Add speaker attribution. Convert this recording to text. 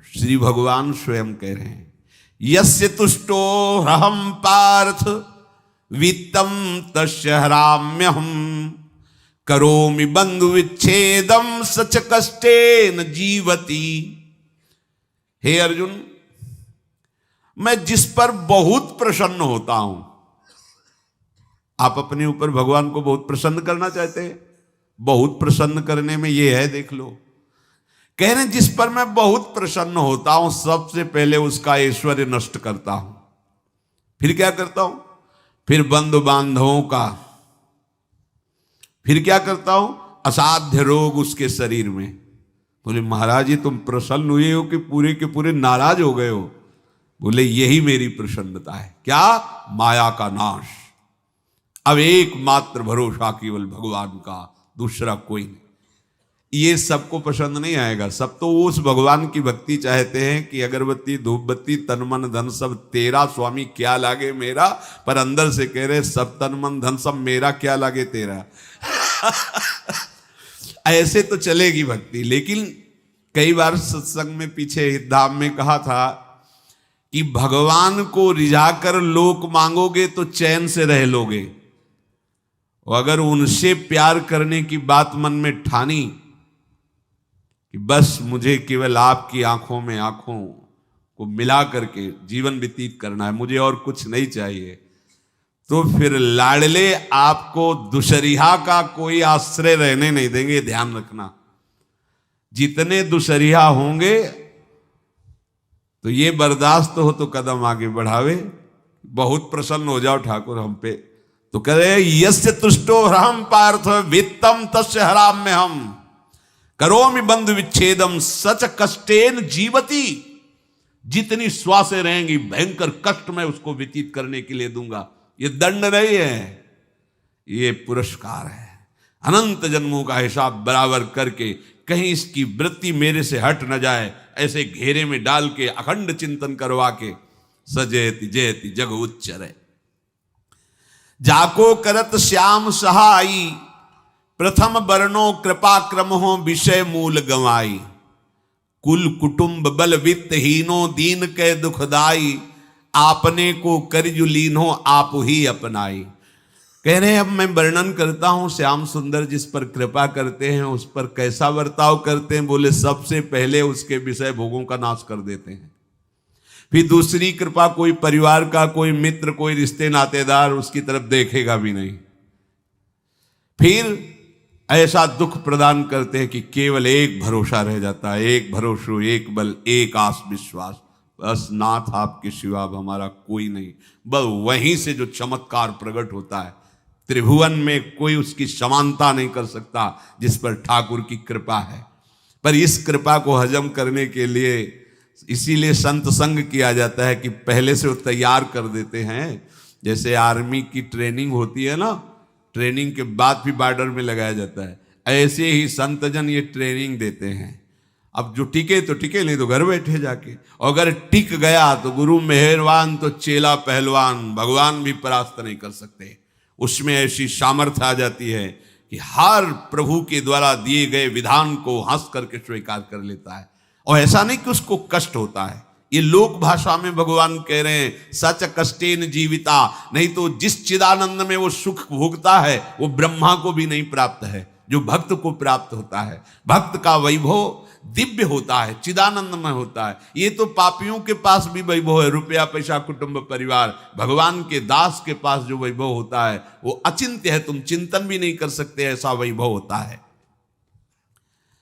Speaker 1: श्री भगवान स्वयं कह रहे हैं, यस्य तुष्टो रहम पार्थ वित्तम तस्य हराम्यहम करोमि बंधु विच्छेदम सच कष्टेन जीवति। हे अर्जुन, मैं जिस पर बहुत प्रसन्न होता हूं, आप अपने ऊपर भगवान को बहुत प्रसन्न करना चाहते हैं, बहुत प्रसन्न करने में ये है, देख लो। कह रहे हैं जिस पर मैं बहुत प्रसन्न होता हूं, सबसे पहले उसका ऐश्वर्य नष्ट करता हूं। फिर क्या करता हूं? फिर बंधु बांधवों का, फिर क्या करता हूं? असाध्य रोग उसके शरीर में। बोले महाराज जी तुम प्रसन्न हुए हो कि पूरे के पूरे नाराज हो गए हो? बोले यही मेरी प्रसन्नता है। क्या? माया का नाश। अब एकमात्र भरोसा केवल भगवान का, दूसरा कोई नहीं। ये सबको पसंद नहीं आएगा। सब तो उस भगवान की भक्ति चाहते हैं कि अगरबत्ती धूप बत्ती तन मन धन सब तेरा, स्वामी क्या लागे मेरा। पर अंदर से कह रहे सब तन मन धन सब मेरा, क्या लागे तेरा। ऐसे तो चलेगी भक्ति। लेकिन कई बार सत्संग में पीछे धाम में कहा था कि भगवान को रिझाकर लोक मांगोगे तो चैन से रह लोगे, और अगर उनसे प्यार करने की बात मन में ठानी कि बस मुझे केवल आपकी आंखों में आंखों को मिला करके जीवन व्यतीत करना है, मुझे और कुछ नहीं चाहिए, तो फिर लाडले आपको दुशरिहा का कोई आश्रय रहने नहीं देंगे। ध्यान रखना, जितने दुशरिहा होंगे तो ये बर्दाश्त हो तो कदम आगे बढ़ावे। बहुत प्रसन्न हो जाओ ठाकुर हम पे, तो कह रहे यस्य तुष्टो ह्रहम पार्थ वित्तम तस्य हराम्यहम करोमि बंधु विच्छेदम सच कष्टेन जीवति। जितनी श्वासें रहेंगी भयंकर कष्ट मैं उसको व्यतीत करने के लिए दूंगा। ये दंड नहीं है, ये पुरस्कार है। अनंत जन्मों का हिसाब बराबर करके कहीं इसकी वृत्ति मेरे से हट न जाए, ऐसे घेरे में डाल के अखंड चिंतन करवा के सजयति जयति जग उच्चरे। जाको करत श्याम सहाई प्रथम वर्णो कृपा क्रम हो विषय मूल गवाई। कुल कुटुंब बल वित्त हीनो दीन के दुखदाई। आपने को करजु लीनो आप ही अपनाई। कह रहे हैं अब मैं वर्णन करता हूं श्याम सुंदर जिस पर कृपा करते हैं उस पर कैसा बर्ताव करते हैं। बोले सबसे पहले उसके विषय भोगों का नाश कर देते हैं। फिर दूसरी कृपा कोई परिवार का, कोई मित्र, कोई रिश्ते नातेदार उसकी तरफ देखेगा भी नहीं। फिर ऐसा दुख प्रदान करते हैं कि केवल एक भरोसा रह जाता है, एक भरोसो, एक बल, एक आस विश्वास, बस नाथ आपके सिवा हमारा कोई नहीं। बस वहीं से जो चमत्कार प्रकट होता है, त्रिभुवन में कोई उसकी समानता नहीं कर सकता जिस पर ठाकुर की कृपा है। पर इस कृपा को हजम करने के लिए इसीलिए संत संग किया जाता है कि पहले से वो तैयार कर देते हैं। जैसे आर्मी की ट्रेनिंग होती है ना, ट्रेनिंग के बाद भी बॉर्डर में लगाया जाता है, ऐसे ही संतजन ये ट्रेनिंग देते हैं। अब जो टिके तो टिके, नहीं तो घर बैठे जाके। और अगर टिक गया तो गुरु मेहरबान, तो चेला पहलवान, भगवान भी परास्त नहीं कर सकते। उसमें ऐसी सामर्थ्य आ जाती है कि हर प्रभु के द्वारा दिए गए विधान को हंस करके स्वीकार कर लेता है। और ऐसा नहीं कि उसको कष्ट होता है। ये लोक भाषा में भगवान कह रहे हैं सच कष्टेन जीविता। नहीं तो जिस चिदानंद में वो सुख भोगता है वो ब्रह्मा को भी नहीं प्राप्त है जो भक्त को प्राप्त होता है। भक्त का वैभव दिव्य होता है, चिदानंदमय होता है। ये तो पापियों के पास भी वैभव है, रुपया पैसा कुटुंब परिवार। भगवान के दास के पास जो वैभव होता है वो अचिंत्य है, तुम चिंतन भी नहीं कर सकते, ऐसा वैभव होता है।